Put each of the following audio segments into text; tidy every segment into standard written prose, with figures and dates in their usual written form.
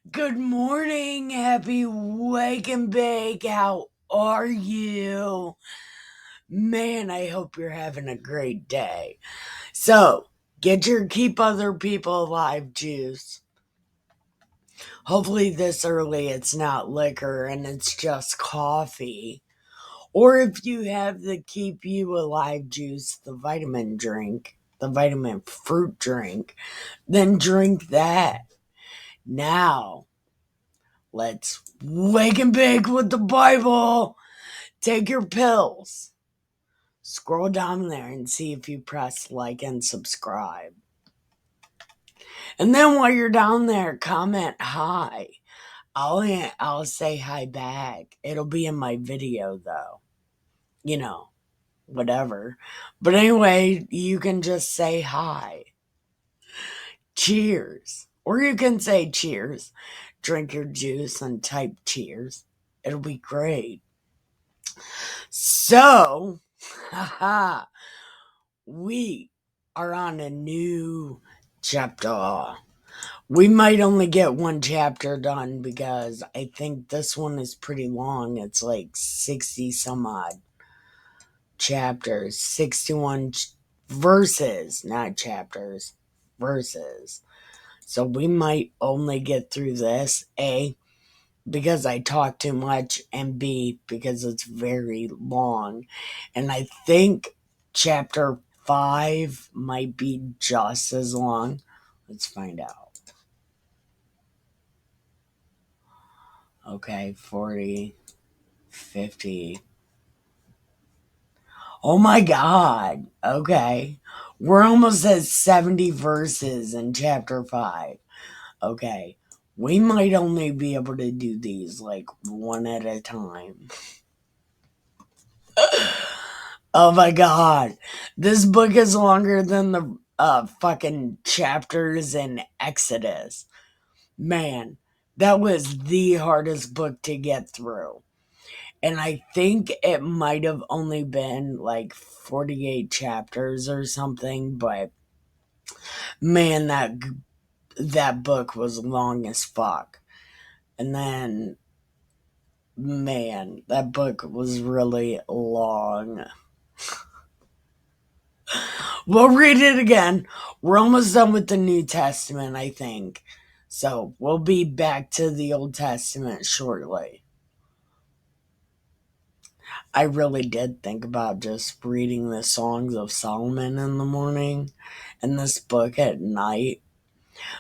Good morning, happy wake and bake. How are you? Man, I hope you're having a great day. So, get your keep other people alive juice. Hopefully, this early it's not liquor and it's just coffee. Or if you have the keep you alive juice, the vitamin drink, the vitamin fruit drink, then drink that. Now, let's wake and bake with the Bible. Take your pills. Scroll down there and see if you press like and subscribe. And then while you're down there, comment hi. I'll say hi back. It'll be in my video though. You know, whatever. But anyway, you can just say hi. Cheers. Or you can say cheers. Drink your juice and type cheers. It'll be great. So, haha, we are on a new chapter. We might only get one chapter done because I think this one is pretty long. It's like 60 some odd chapters, 61 verses, not chapters, verses. So we might only get through this, A, because I talk too much, and B, because it's very long. And I think chapter 5 might be just as long. Let's find out. Okay, 40, 50. Oh my god. Okay. We're almost at 70 verses in chapter 5. Okay. We might only be able to do these like one at a time. Oh my god. This book is longer than the fucking chapters in Exodus. Man, that was the hardest book to get through. And I think it might have only been like 48 chapters or something, but man, that book was long as fuck. And then man, that book was really long. We'll read it again. We're almost done with the New Testament, I think. So we'll be back to the Old Testament shortly. I really did think about just reading the Songs of Solomon in the morning and this book at night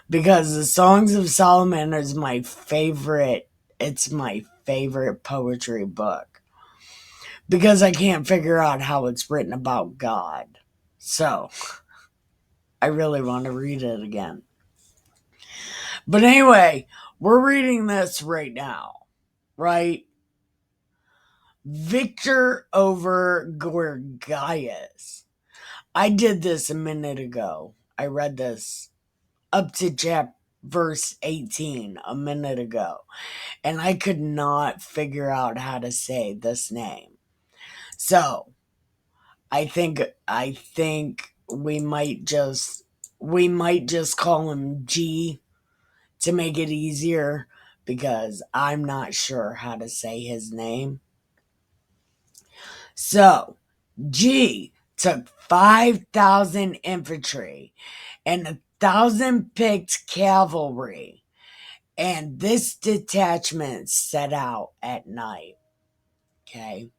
because the Songs of Solomon is my favorite. It's my favorite poetry book because I can't figure out how it's written about God. So I really want to read it again. But anyway, we're reading this right now, right? Victor over Gorgias. I did this a minute ago. I read this up to verse 18 a minute ago, and I could not figure out how to say this name. So I think we might just call him G to make it easier because I'm not sure how to say his name. So, G took 5,000 infantry and 1,000 picked cavalry, and this detachment set out at night. Okay.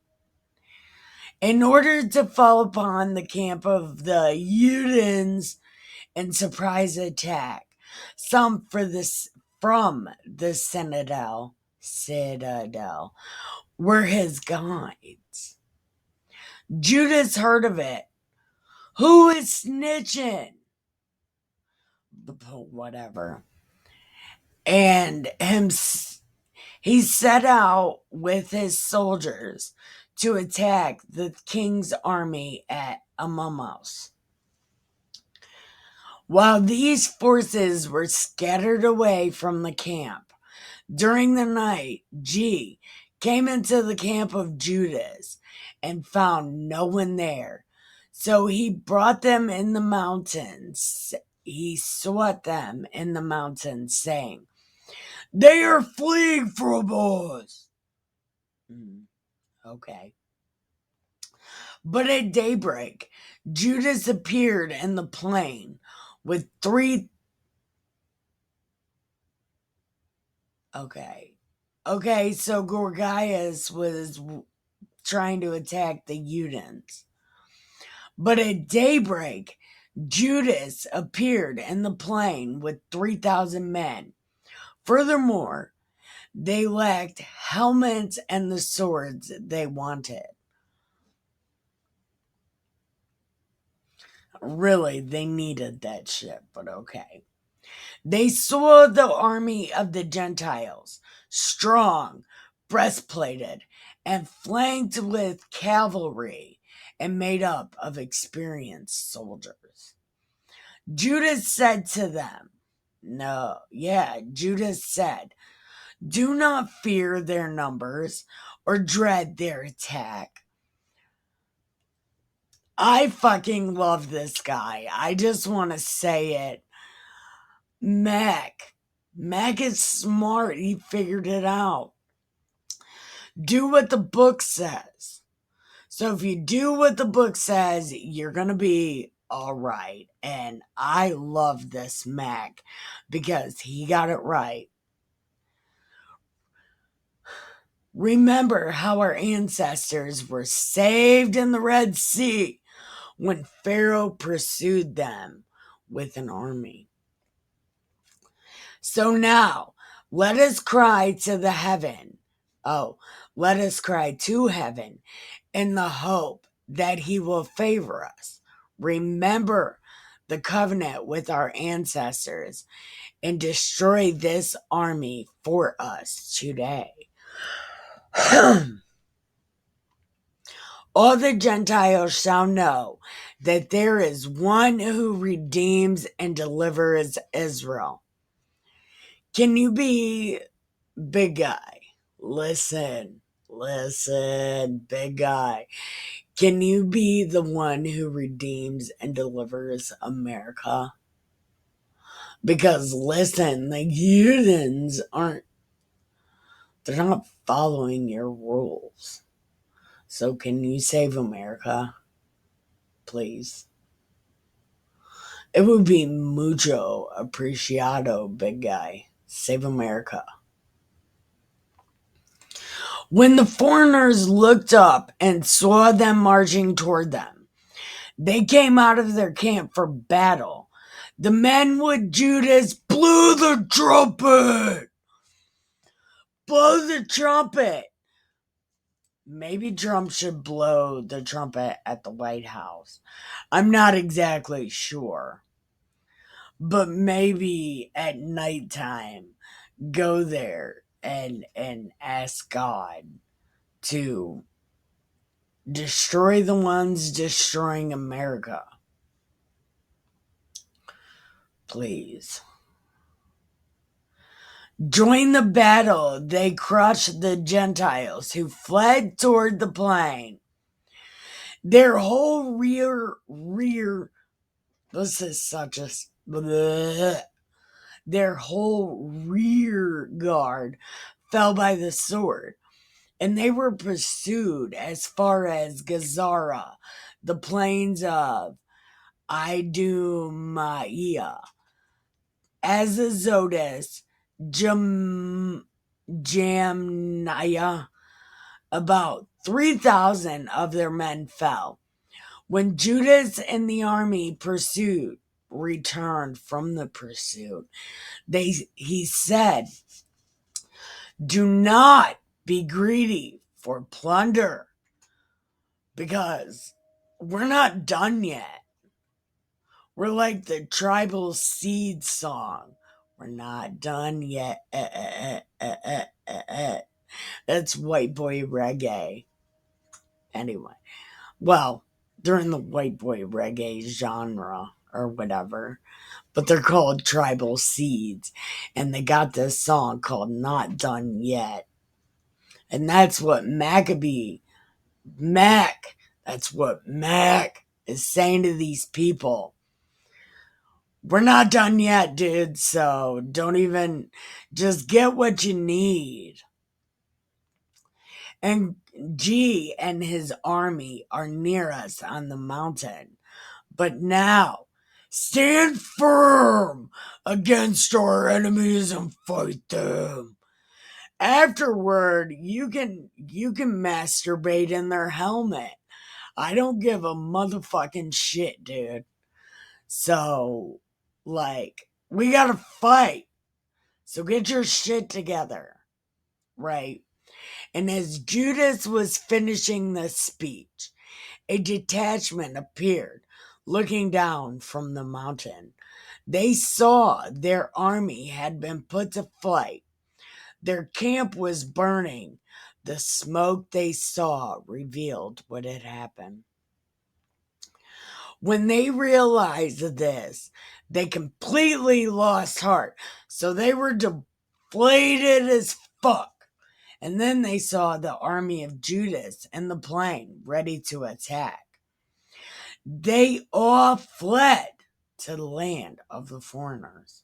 In order to fall upon the camp of the Udins and surprise attack, some from the citadel were his guides. Judas heard of it. Who is snitching? Whatever. And he set out with his soldiers to attack the king's army at Amamos. While these forces were scattered away from the camp, during the night, G came into the camp of Judas and found no one there. So he brought them in the mountains. He sought them in the mountains, saying, They are fleeing from us. Okay. But at daybreak, Judas appeared in the plain with three. Okay. Okay, so Gorgias was trying to attack the Udans. But at daybreak, Judas appeared in the plain with 3,000 men. Furthermore, they lacked helmets and the swords they wanted. Really, they needed that shit, but okay. They saw the army of the Gentiles, strong, breastplated, and flanked with cavalry, and made up of experienced soldiers. Judas said to them, Judas said, "Do not fear their numbers or dread their attack." I fucking love this guy. I just want to say it. Mac is smart. He figured it out. Do what the book says. So if you do what the book says, you're going to be all right. And I love this Mac because he got it right. Remember how our ancestors were saved in the Red Sea when Pharaoh pursued them with an army. So now, let us cry to the heaven. Let us cry to heaven in the hope that he will favor us. Remember the covenant with our ancestors and destroy this army for us today. All the Gentiles shall know that there is one who redeems and delivers Israel. Can you be big guy? Listen, big guy. Can you be the one who redeems and delivers America? Because listen, the Udans they're not following your rules. So can you save America? Please. It would be mucho apreciado, big guy. Save America. When the foreigners looked up and saw them marching toward them, they came out of their camp for battle. The men with Judas blew the trumpet. Blow the trumpet. Maybe Trump should blow the trumpet at the White House. I'm not exactly sure. But maybe at nighttime, go there and ask God to destroy the ones destroying America. Please. Join the battle. They crushed the Gentiles who fled toward the plain. Their whole this is such a bleh, their whole rear guard fell by the sword, and they were pursued as far as Gazara, the plains of Idumea, Azazotus, Jamnia. About 3,000 of their men fell. When Judas and the army returned from the pursuit, he said, "Do not be greedy for plunder, because we're not done yet. We're like the tribal seed song. We're not done yet. That's white boy reggae. Anyway, well, they're in the white boy reggae genre or whatever, but they're called tribal seeds, and they got this song called Not Done Yet. And that's what that's what Mac is saying to these people. We're not done yet, dude, so don't even, just get what you need. And G and his army are near us on the mountain. But now, stand firm against our enemies and fight them. Afterward, you can masturbate in their helmet. I don't give a motherfucking shit, dude. So, like, we gotta fight. So get your shit together, right? And as Judas was finishing the speech, a detachment appeared, looking down from the mountain. They saw their army had been put to flight. Their camp was burning. The smoke they saw revealed what had happened. When they realized this, they completely lost heart. So they were deflated as fuck. And then they saw the army of Judas in the plain ready to attack. They all fled to the land of the foreigners.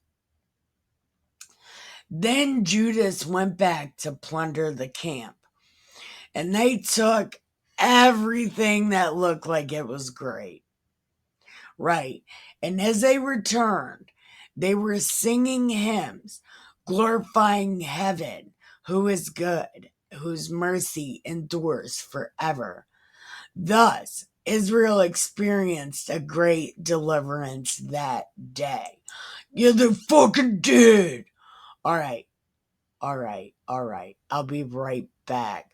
Then Judas went back to plunder the camp, and they took everything that looked like it was great. Right. And as they returned, they were singing hymns, glorifying heaven, who is good, whose mercy endures forever. Thus, Israel experienced a great deliverance that day. Yeah, they fucking did. All right. I'll be right back.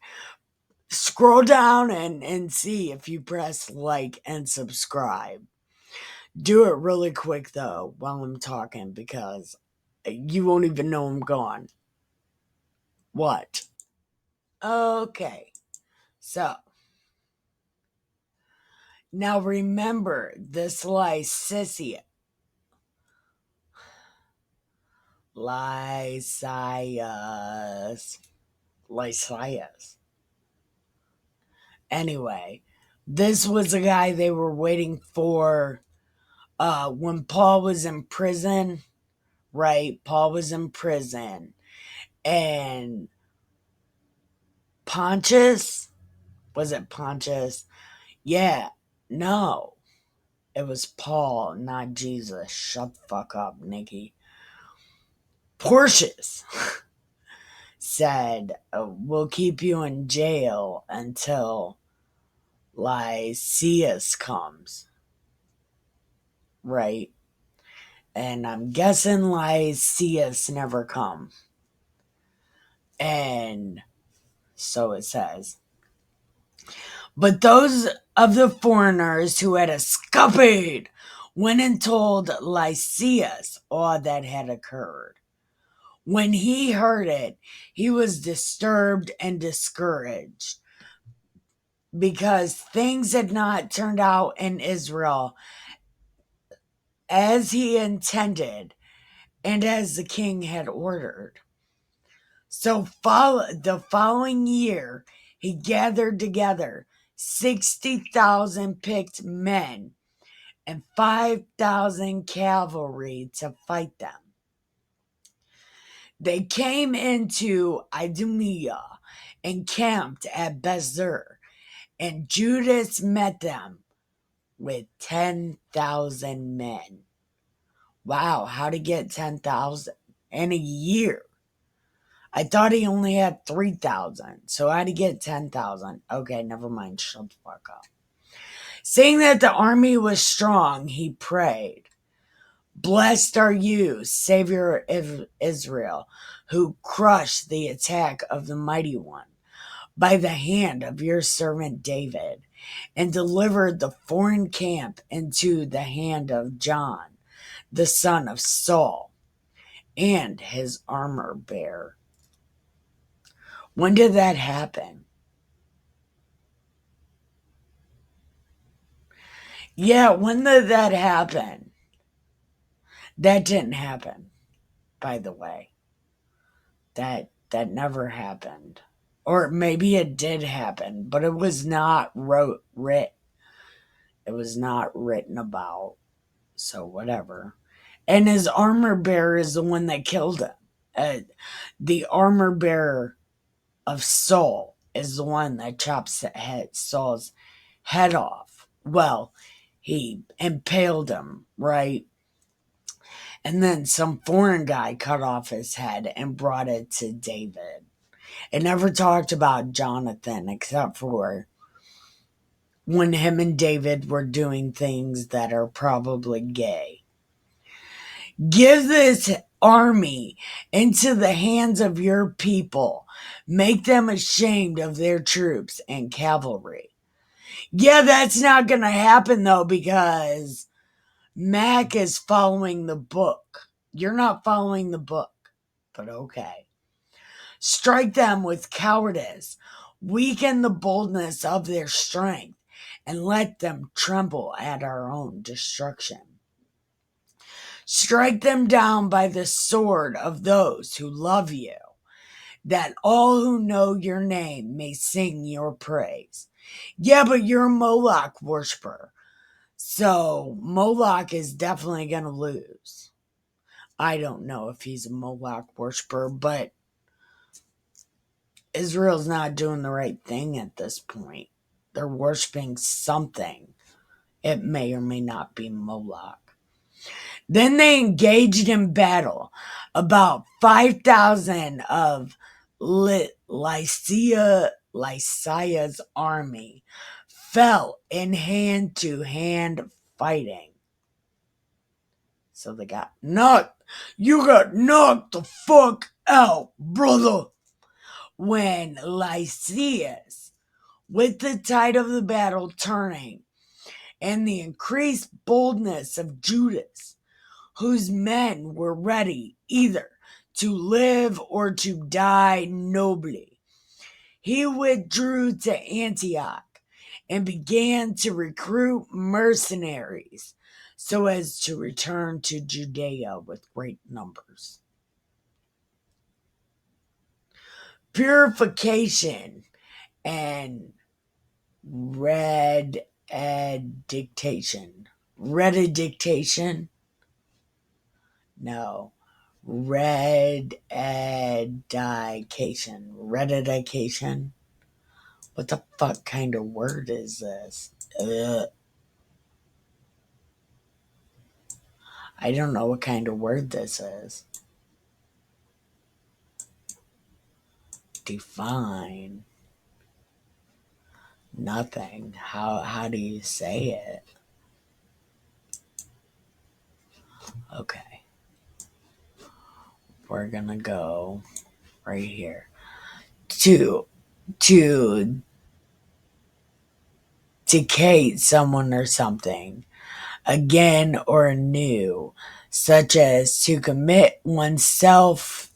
Scroll down and see if you press like and subscribe. Do it really quick though while I'm talking because you won't even know I'm gone. What? Okay. So, now remember this Lysias. Lysias. Anyway, this was a guy they were waiting for when Paul was in prison, right? Paul was in prison. And Pontius, was it Pontius? Yeah, no. It was Paul, not Jesus. Shut the fuck up, Nikki. Portius said, we'll keep you in jail until Lysias comes. Right? And I'm guessing Lysias never come. And so it says. But those of the foreigners who had escaped went and told Lysias all that had occurred. When he heard it, he was disturbed and discouraged because things had not turned out in Israel as he intended and as the king had ordered. So the following year, he gathered together 60,000 picked men and 5,000 cavalry to fight them. They came into Idumea and camped at Bezer, and Judas met them with 10,000 men. Wow, how to get 10,000 in a year? I thought he only had 3,000, so how to get 10,000? Okay, never mind, shut the fuck up. Seeing that the army was strong, he prayed, "Blessed are you, Savior of Israel, who crushed the attack of the mighty one by the hand of your servant David, and delivered the foreign camp into the hand of John, the son of Saul, and his armor bearer." When did that happen? Yeah, when did that happen? That didn't happen, by the way. That never happened. Or maybe it did happen, but it was not writ. It was not written about. So whatever. And his armor bearer is the one that killed him. The armor bearer of Saul is the one that chops Saul's head off. Well, he impaled him, right? And then some foreign guy cut off his head and brought it to David. It never talked about Jonathan except for when him and David were doing things that are probably gay. Give this army into the hands of your people. Make them ashamed of their troops and cavalry. Yeah, that's not going to happen though, because Mac is following the book. You're not following the book, but okay. Strike them with cowardice. Weaken the boldness of their strength, and let them tremble at our own destruction. Strike them down by the sword of those who love you, that all who know your name may sing your praise. Yeah, but you're a Moloch worshiper, so Moloch is definitely going to lose. I don't know if he's a Moloch worshiper, but Israel's not doing the right thing at this point. They're worshiping something. It may or may not be Moloch. Then they engaged in battle. About 5,000 of Lysia's army fell in hand-to-hand fighting. So they got knocked. You got knocked the fuck out, brother. When Lysias, with the tide of the battle turning, and the increased boldness of Judas, whose men were ready either to live or to die nobly, he withdrew to Antioch and began to recruit mercenaries so as to return to Judea with great numbers. Purification and rededication. Rededication? No. Rededication. Rededication? What the fuck kind of word is this? Ugh. I don't know what kind of word this is. Define. Nothing. How do you say it? Okay. We're gonna go right here. To decay someone or something again or anew, such as to commit oneself,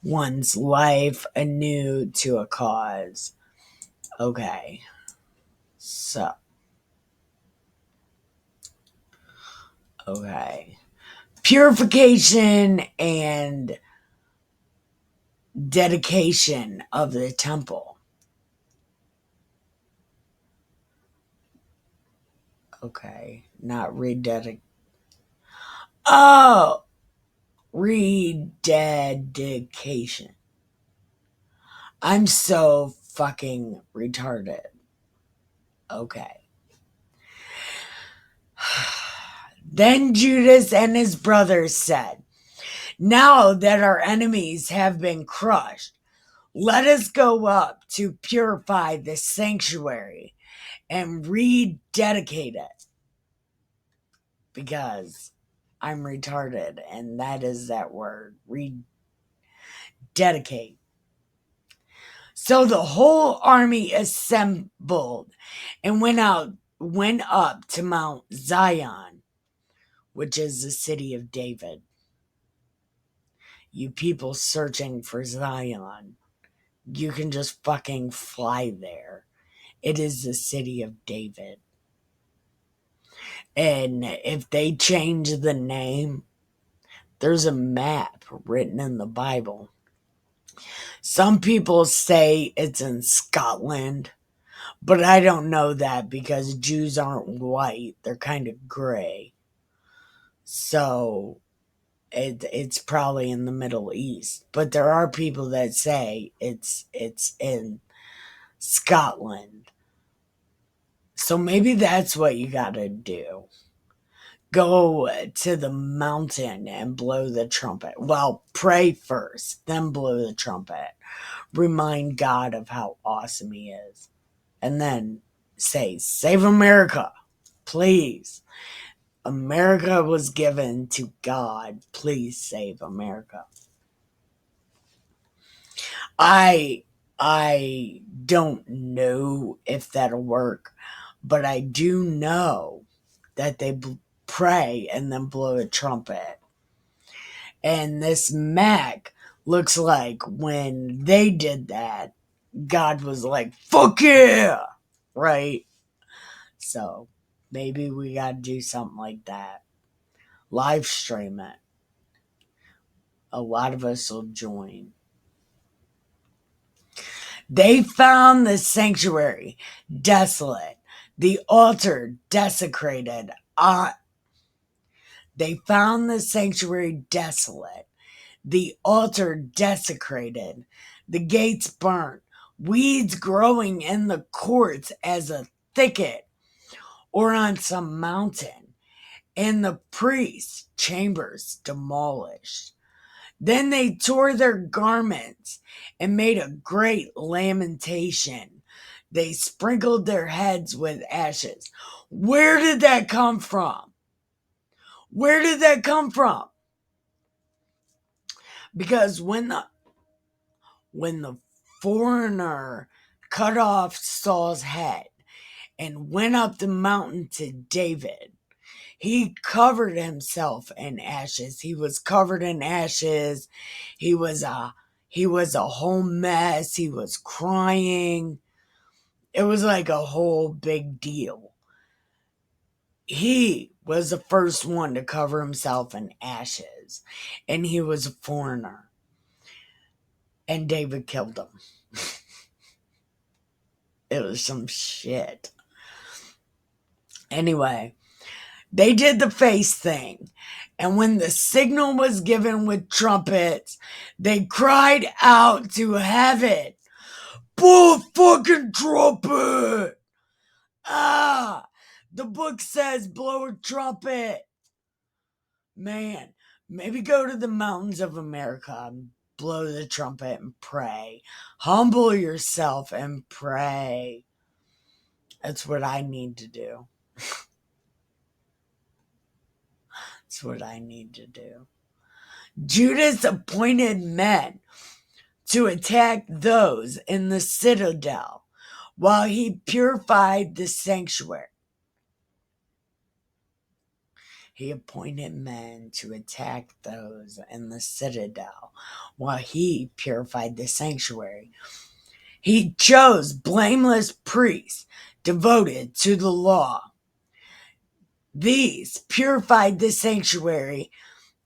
one's life anew to a cause. Okay. So. Okay. Purification and dedication of the temple. Okay. Not rededication. Oh! Rededication. I'm so fucking retarded. Okay. Then Judas and his brothers said, "Now that our enemies have been crushed, let us go up to purify the sanctuary and rededicate it." Because I'm retarded, and that is that word. Rededicate. So the whole army assembled and went up to Mount Zion, which is the city of David. You people searching for Zion, you can just fucking fly there. It is the city of David. And if they change the name, there's a map written in the Bible. Some people say it's in Scotland, but I don't know that because Jews aren't white. They're kind of gray. So it's probably in the Middle East. But there are people that say it's in Scotland. So maybe that's what you gotta do. Go to the mountain and blow the trumpet. Well, pray first, then blow the trumpet. Remind God of how awesome He is. And then say, Save America, please. America was given to God. Please save America. I I don't know if that'll work, but I do know that they pray and then blow a trumpet. And this Mac looks like when they did that, God was like, fuck yeah! Right? So maybe we gotta do something like that. Live stream it. A lot of us will join. They found the sanctuary desolate, the altar desecrated. They found the sanctuary desolate, the altar desecrated, the gates burnt, weeds growing in the courts as a thicket or on some mountain, and the priests' chambers demolished. Then they tore their garments and made a great lamentation. They sprinkled their heads with ashes. Where did that come from? Where did that come from? Because when the foreigner cut off Saul's head and went up the mountain to David, he covered himself in ashes. He was covered in ashes. He was a whole mess. He was crying. It was like a whole big deal. He was the first one to cover himself in ashes, and he was a foreigner. And David killed him. It was some shit. Anyway, they did the face thing. And when the signal was given with trumpets, they cried out to heaven, blow a fucking trumpet! Ah! The book says blow a trumpet. Man, maybe go to the mountains of America and blow the trumpet and pray. Humble yourself and pray. That's what I need to do. That's what I need to do. Judas appointed men to attack those in the citadel while he purified the sanctuary. He appointed men to attack those in the citadel while he purified the sanctuary. He chose blameless priests devoted to the law. These purified the sanctuary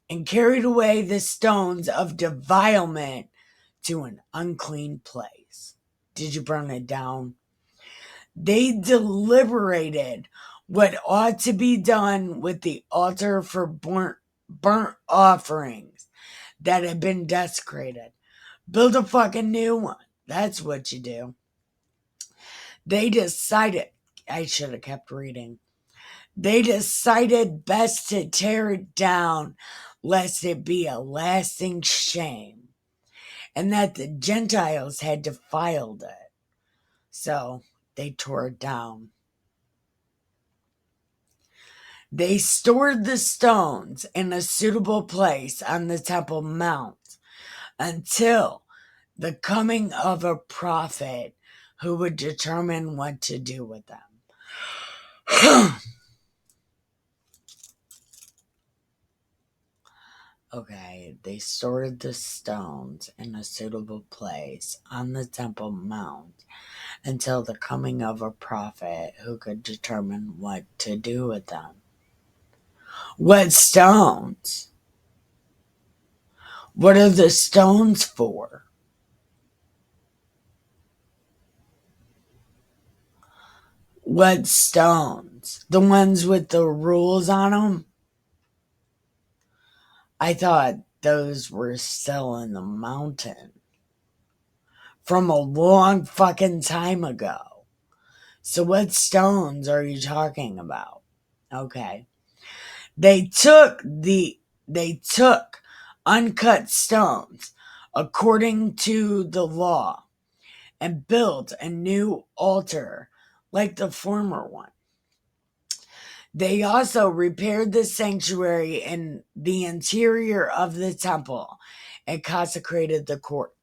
and carried away the stones of defilement to an unclean place. Did you burn it down? They deliberated what ought to be done with the altar for burnt offerings that had been desecrated. Build a fucking new one. That's what you do. They decided, I should have kept reading. They decided best to tear it down, lest it be a lasting shame, and that the Gentiles had defiled it. So they tore it down. They stored the stones in a suitable place on the Temple Mount until the coming of a prophet who would determine what to do with them. Okay, they stored the stones in a suitable place on the Temple Mount until the coming of a prophet who could determine what to do with them. What stones? What are the stones for? What stones? The ones with the rules on them? I thought those were still in the mountain from a long fucking time ago. So what stones are you talking about? Okay. They took uncut stones according to the law and built a new altar like the former one. They also repaired the sanctuary and the interior of the temple and consecrated the court.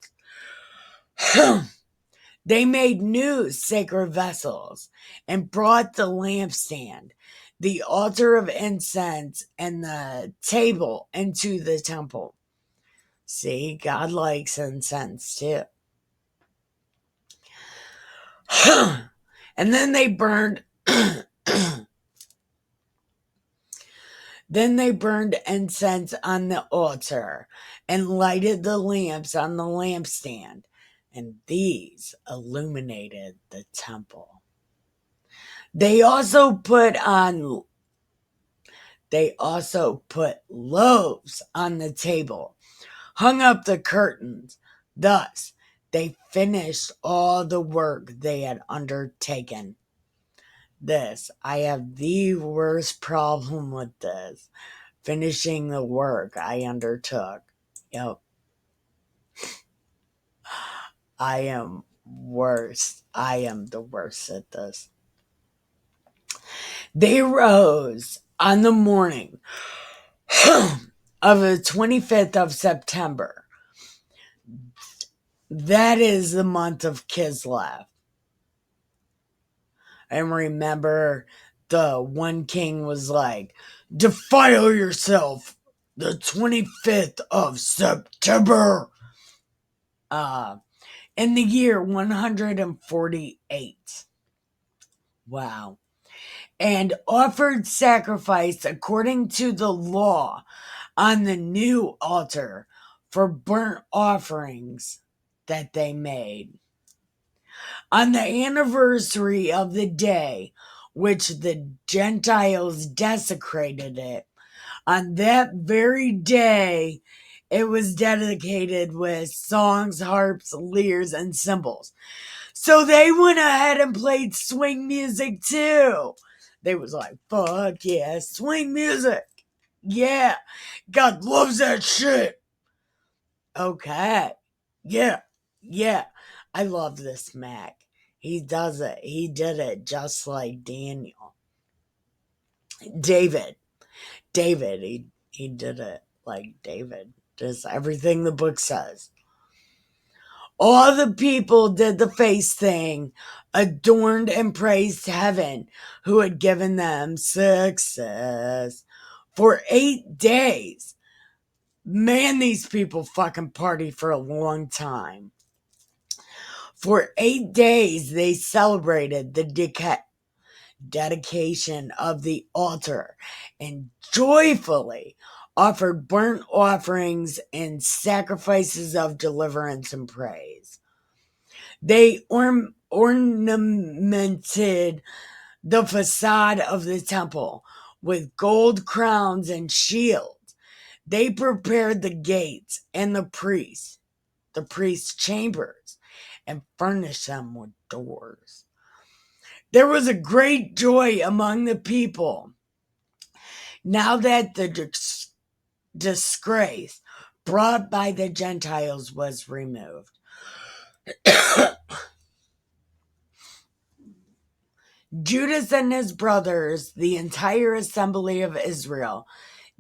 They made new sacred vessels and brought the lampstand, the altar of incense, and the table into the temple. See, God likes incense too. And then they burned incense on the altar and lighted the lamps on the lampstand, and these illuminated the temple. They also put loaves on the table, hung up the curtains. Thus, they finished all the work they had undertaken. I have the worst problem with this. Finishing the work I undertook. Yep. I am worst. I am the worst at this. They rose on the morning of the 25th of September. That is the month of Kislev. And remember, the one king was like, defile yourself the 25th of September. In the year 148. Wow. And offered sacrifice according to the law on the new altar for burnt offerings that they made. On the anniversary of the day which the Gentiles desecrated it, on that very day it was dedicated with songs, harps, lyres, and cymbals. So they went ahead and played swing music too. They was like, fuck yeah, swing music. Yeah, God loves that shit. Okay. Yeah. I love this Mac. He does it. He did it just like Daniel. David. He did it like David. Just everything the book says. All the people did the face thing, adorned and praised heaven, who had given them success. For 8 days. Man, these people fucking party for a long time. For 8 days, they celebrated the dedication of the altar and joyfully offered burnt offerings and sacrifices of deliverance and praise. They ornamented the facade of the temple with gold crowns and shields. They prepared the gates and the priests' chambers, and furnished them with doors. There was a great joy among the people now that the disgrace brought by the Gentiles was removed. Judas and his brothers, the entire assembly of Israel,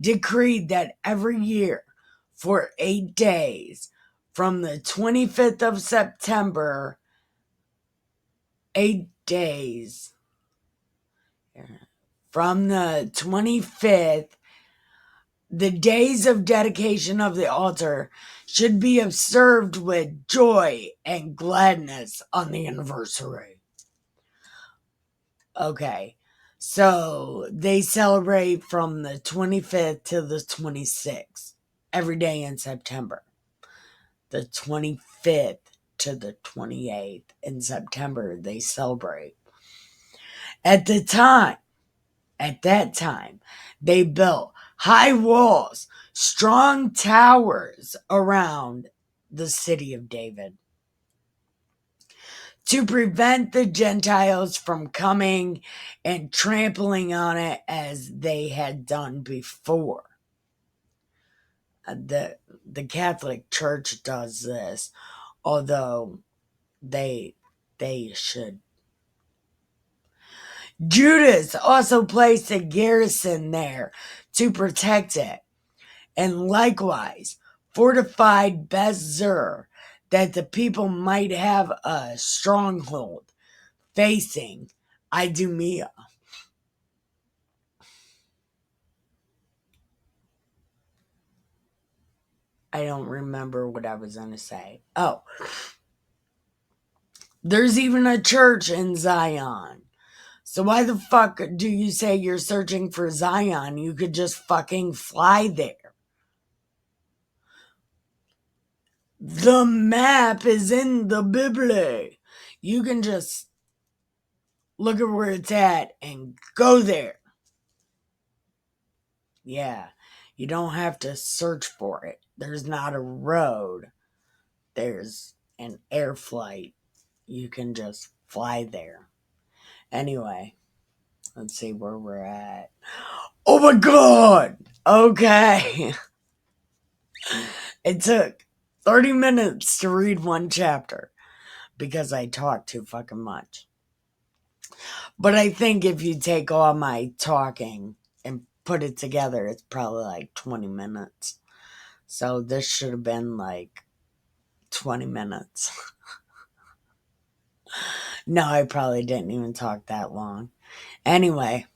decreed that every year for 8 days, from the 25th of September, 8 days, from the 25th, the days of dedication of the altar should be observed with joy and gladness on the anniversary. Okay, so they celebrate from the 25th to the 26th, every day in September. The 25th to the 28th in September, they celebrate. At that time, they built high walls strong towers around the city of David to prevent the Gentiles from coming and trampling on it as they had done before. The Catholic Church does this, although they should. Judas also placed a garrison there to protect it, and likewise fortified Beth-zur, that the people might have a stronghold facing Idumea. I don't remember what I was going to say. Oh, there's even a church in Zion. So why the fuck do you say you're searching for Zion? You could just fucking fly there. The map is in the Biblay. You can just look at where it's at and go there. Yeah, you don't have to search for it. There's not a road. There's an air flight. You can just fly there. Anyway, let's see where we're at. Oh my god! Okay. It took 30 minutes to read one chapter because I talked too fucking much. But I think if you take all my talking and put it together, it's probably like 20 minutes. So this should have been like 20 minutes. No, I probably didn't even talk that long. Anyway,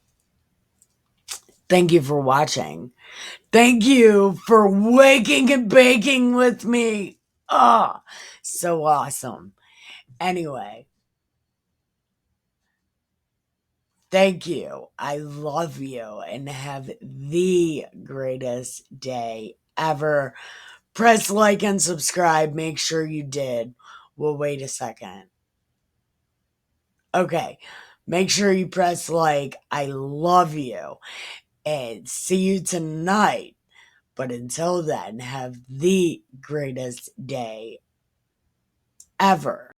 thank you for watching. Thank you for waking and baking with me. Oh, so awesome. Anyway, thank you. I love you and have the greatest day ever. Press like and subscribe. Make sure you did. Well, wait a second. Okay. Make sure you press like. I love you. And see you tonight. But until then, have the greatest day ever.